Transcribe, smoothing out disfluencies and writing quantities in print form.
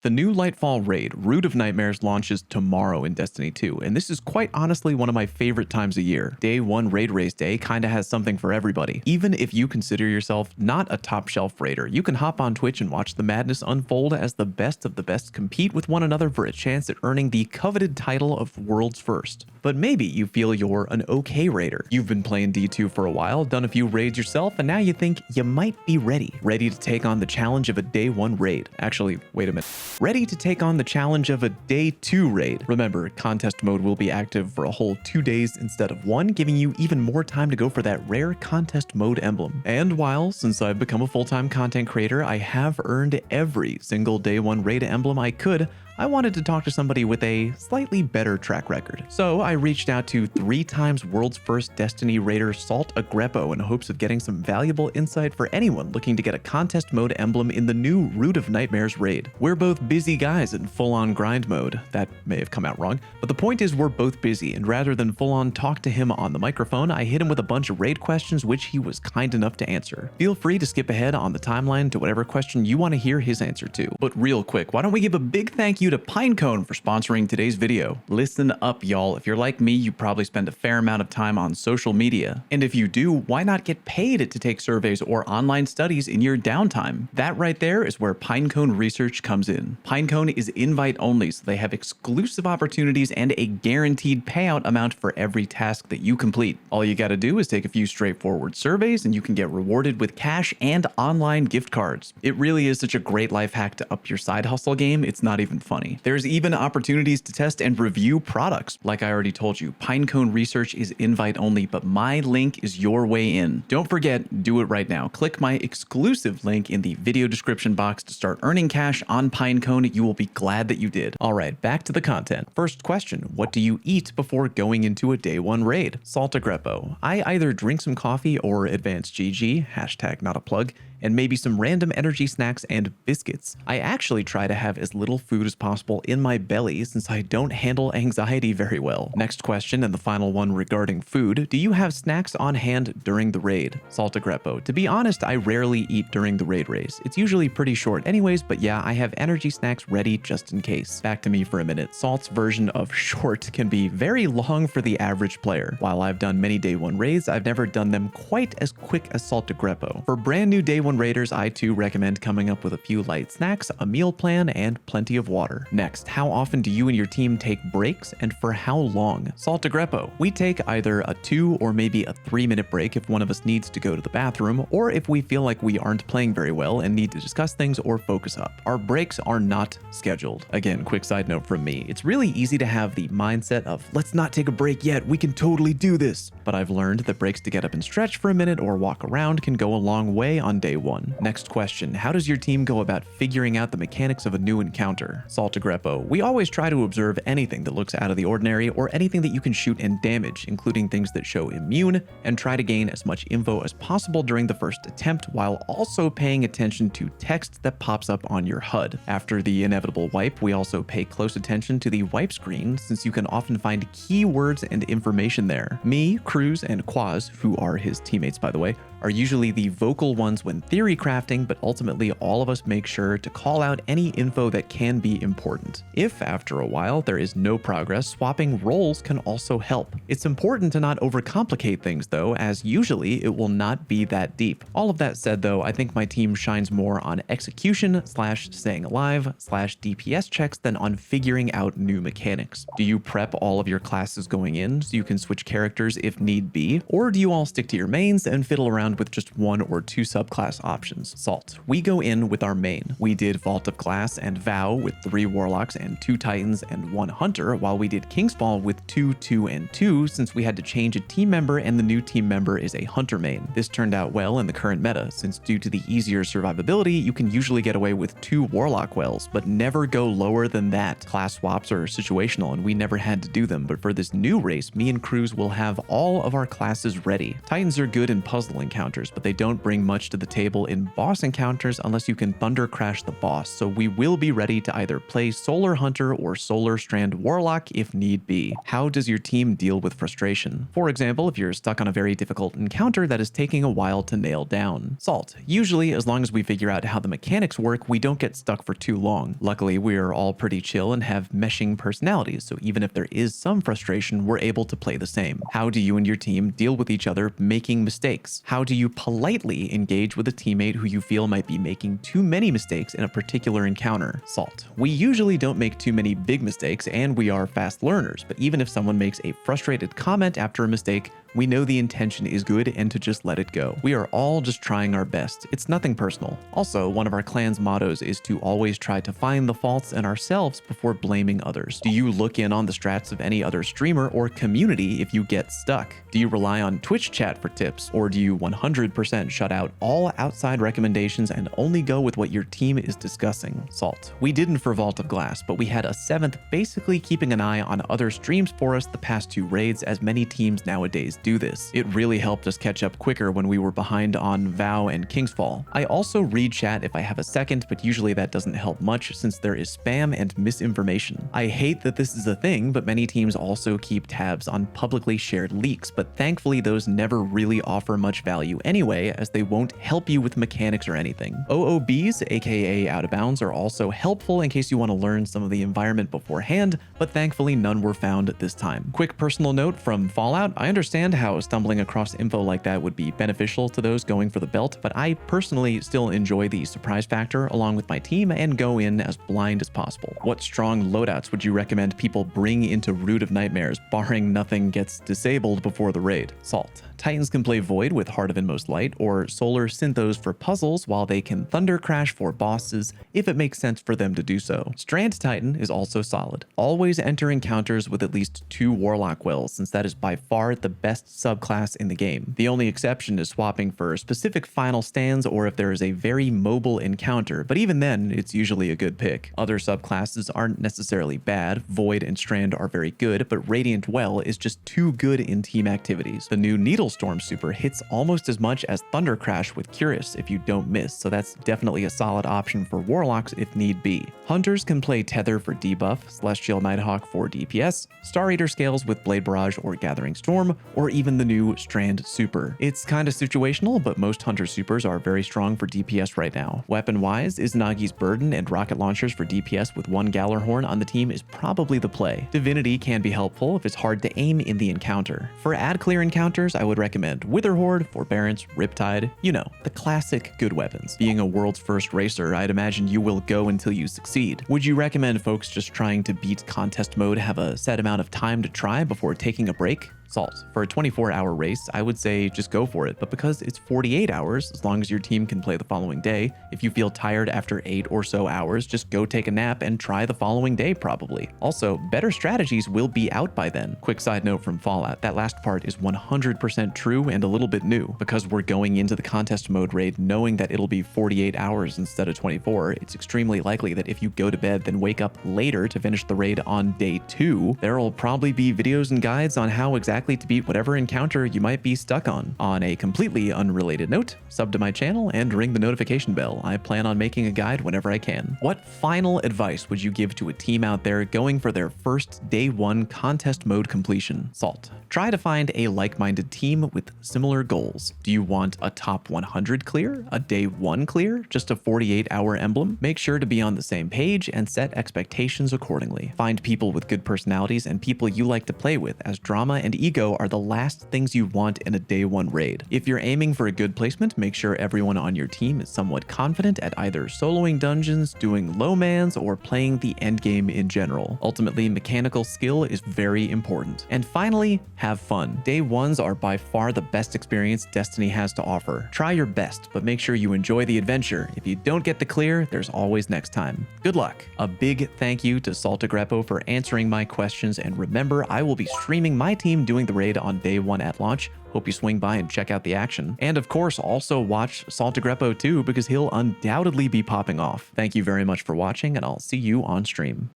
The new Lightfall raid, Root of Nightmares, launches tomorrow in Destiny 2, and this is quite honestly one of my favorite times of year. Day 1 raid race day kinda has something for everybody. Even if you consider yourself not a top shelf raider, you can hop on Twitch and watch the madness unfold as the best of the best compete with one another for a chance at earning the coveted title of World's First. But maybe you feel you're an okay raider. You've been playing D2 for a while, done a few raids yourself, and now you think you might be ready to take on the challenge of a Day 1 raid. Actually, wait a minute. Ready to take on the challenge of a Day 2 raid. Remember, contest mode will be active for a whole 2 days instead of 1, giving you even more time to go for that rare contest mode emblem. And while, since I've become a full-time content creator, I have earned every single Day 1 raid emblem I could, I wanted to talk to somebody with a slightly better track record. So I reached out to 3 times World's First Destiny raider SaltAgreppo in hopes of getting some valuable insight for anyone looking to get a contest mode emblem in the new Root of Nightmares raid. We're both busy guys in full-on grind mode. That may have come out wrong, but the point is we're both busy, and rather than full-on talk to him on the microphone, I hit him with a bunch of raid questions which he was kind enough to answer. Feel free to skip ahead on the timeline to whatever question you want to hear his answer to. But real quick, why don't we give a big thank you to Pinecone for sponsoring today's video. Listen up, y'all. If you're like me, you probably spend a fair amount of time on social media. And if you do, why not get paid to take surveys or online studies in your downtime? That right there is where Pinecone research comes in. Pinecone is invite only, so they have exclusive opportunities and a guaranteed payout amount for every task that you complete. All you gotta do is take a few straightforward surveys and you can get rewarded with cash and online gift cards. It really is such a great life hack to up your side hustle game, it's not even funny. There's even opportunities to test and review products. Like I already told you, Pinecone research is invite only, but my link is your way in. Don't forget, do it right now. Click my exclusive link in the video description box to start earning cash on Pinecone. You will be glad that you did. All right, back to the content. First question, what do you eat before going into a Day 1 raid? SaltAgreppo. I either drink some coffee or advanced GG, hashtag not a plug, and maybe some random energy snacks and biscuits. I actually try to have as little food as possible in my belly since I don't handle anxiety very well. Next question, and the final one regarding food. Do you have snacks on hand during the raid? SaltAgreppo. To be honest, I rarely eat during the raid race. It's usually pretty short anyways, but yeah, I have energy snacks ready just in case. Back to me for a minute. Salt's version of short can be very long for the average player. While I've done many Day 1 raids, I've never done them quite as quick as SaltAgreppo. For brand new Day 1 raiders, I too recommend coming up with a few light snacks, a meal plan, and plenty of water. Next, how often do you and your team take breaks and for how long? SaltAgreppo. We take either a 2 or maybe a 3-minute break if one of us needs to go to the bathroom, or if we feel like we aren't playing very well and need to discuss things or focus up. Our breaks are not scheduled. Again, quick side note from me, it's really easy to have the mindset of let's not take a break yet, we can totally do this. But I've learned that breaks to get up and stretch for a minute or walk around can go a long way on Day 1. Next question, how does your team go about figuring out the mechanics of a new encounter? SaltAgreppo. We always try to observe anything that looks out of the ordinary or anything that you can shoot and damage, including things that show immune, and try to gain as much info as possible during the first attempt while also paying attention to text that pops up on your HUD. After the inevitable wipe, we also pay close attention to the wipe screen since you can often find keywords and information there. Me, Cruz, and Quaz, who are his teammates by the way, are usually the vocal ones when theory crafting, but ultimately all of us make sure to call out any info that can be important. If after a while there is no progress, swapping roles can also help. It's important to not overcomplicate things though, as usually it will not be that deep. All of that said though, I think my team shines more on execution / staying alive / DPS checks than on figuring out new mechanics. Do you prep all of your classes going in so you can switch characters if need be? Or do you all stick to your mains and fiddle around with just 1 or 2 subclass options? Salt. We go in with our main. We did Vault of Glass and Vow with 3 Warlocks and 2 Titans and 1 Hunter, while we did Kingsfall with 2, 2, and 2 since we had to change a team member and the new team member is a Hunter main. This turned out well in the current meta, since due to the easier survivability, you can usually get away with 2 Warlock wells, but never go lower than that. Class swaps are situational and we never had to do them, but for this new race, me and Cruz will have all of our classes ready. Titans are good in puzzle encounters, but they don't bring much to the table disable in boss encounters unless you can thunder crash the boss, so we will be ready to either play Solar Hunter or Solar Strand Warlock if need be. How does your team deal with frustration? For example, if you're stuck on a very difficult encounter that is taking a while to nail down. Salt. Usually, as long as we figure out how the mechanics work, we don't get stuck for too long. Luckily, we are all pretty chill and have meshing personalities, so even if there is some frustration, we're able to play the same. How do you and your team deal with each other making mistakes? How do you politely engage with a teammate who you feel might be making too many mistakes in a particular encounter? Salt. We usually don't make too many big mistakes, and we are fast learners, but even if someone makes a frustrated comment after a mistake, we know the intention is good and to just let it go. We are all just trying our best. It's nothing personal. Also, one of our clan's mottos is to always try to find the faults in ourselves before blaming others. Do you look in on the strats of any other streamer or community if you get stuck? Do you rely on Twitch chat for tips, or do you 100% shut out all outside recommendations and only go with what your team is discussing? Salt. We didn't for Vault of Glass, but we had a 7th basically keeping an eye on other streams for us the past 2 raids, as many teams nowadays do this. It really helped us catch up quicker when we were behind on Vow and Kingsfall. I also read chat if I have a second, but usually that doesn't help much since there is spam and misinformation. I hate that this is a thing, but many teams also keep tabs on publicly shared leaks, but thankfully those never really offer much value anyway, as they won't help you with mechanics or anything. OOBs, aka out of bounds, are also helpful in case you want to learn some of the environment beforehand, but thankfully none were found this time. Quick personal note from Fallout: I understand how stumbling across info like that would be beneficial to those going for the belt, but I personally still enjoy the surprise factor along with my team and go in as blind as possible. What strong loadouts would you recommend people bring into Root of Nightmares, barring nothing gets disabled before the raid? Salt. Titans can play Void with Heart of Inmost Light, or Solar Synthos for puzzles, while they can Thunder Crash for bosses if it makes sense for them to do so. Strand Titan is also solid. Always enter encounters with at least 2 Warlock Wells, since that is by far the best subclass in the game. The only exception is swapping for specific final stands or if there is a very mobile encounter, but even then, it's usually a good pick. Other subclasses aren't necessarily bad. Void and Strand are very good, but Radiant Well is just too good in team activities. The new Needlestorm super hits almost as much as Thunder Crash with Curious if you don't miss, so that's definitely a solid option for Warlocks if need be. Hunters can play Tether for debuff, Celestial Nighthawk for DPS, Star Eater scales with Blade Barrage or Gathering Storm, or even the new Strand super. It's kinda situational, but most Hunter supers are very strong for DPS right now. Weapon-wise, Izanagi's Burden and rocket launchers for DPS with 1 Gallarhorn on the team is probably the play. Divinity can be helpful if it's hard to aim in the encounter. For ad clear encounters, I would recommend Witherhoard, Forbearance, Riptide, you know, the classic good weapons. Being a world's first racer, I'd imagine you will go until you succeed. Would you recommend folks just trying to beat contest mode have a set amount of time to try before taking a break? Salt. For a 24-hour race, I would say just go for it, but because it's 48 hours, as long as your team can play the following day, if you feel tired after 8 or so hours, just go take a nap and try the following day probably. Also, better strategies will be out by then. Quick side note from Fallout, that last part is 100% true and a little bit new. Because we're going into the contest mode raid knowing that it'll be 48 hours instead of 24, it's extremely likely that if you go to bed then wake up later to finish the raid on day 2, there'll probably be videos and guides on how exactly to beat whatever encounter you might be stuck on. On a completely unrelated note, sub to my channel and ring the notification bell. I plan on making a guide whenever I can. What final advice would you give to a team out there going for their first day 1 contest mode completion? Salt. Try to find a like-minded team with similar goals. Do you want a top 100 clear? A day 1 clear? Just a 48-hour emblem? Make sure to be on the same page and set expectations accordingly. Find people with good personalities and people you like to play with, as drama and ego are the last things you want in a day 1 raid. If you're aiming for a good placement, make sure everyone on your team is somewhat confident at either soloing dungeons, doing low mans, or playing the endgame in general. Ultimately, mechanical skill is very important. And finally, have fun. Day 1s are by far the best experience Destiny has to offer. Try your best, but make sure you enjoy the adventure. If you don't get the clear, there's always next time. Good luck. A big thank you to SaltAgreppo for answering my questions, and remember, I will be streaming my team doing the raid on day 1 at launch. Hope you swing by and check out the action. And of course, also watch SaltAgreppo too, because he'll undoubtedly be popping off. Thank you very much for watching, and I'll see you on stream.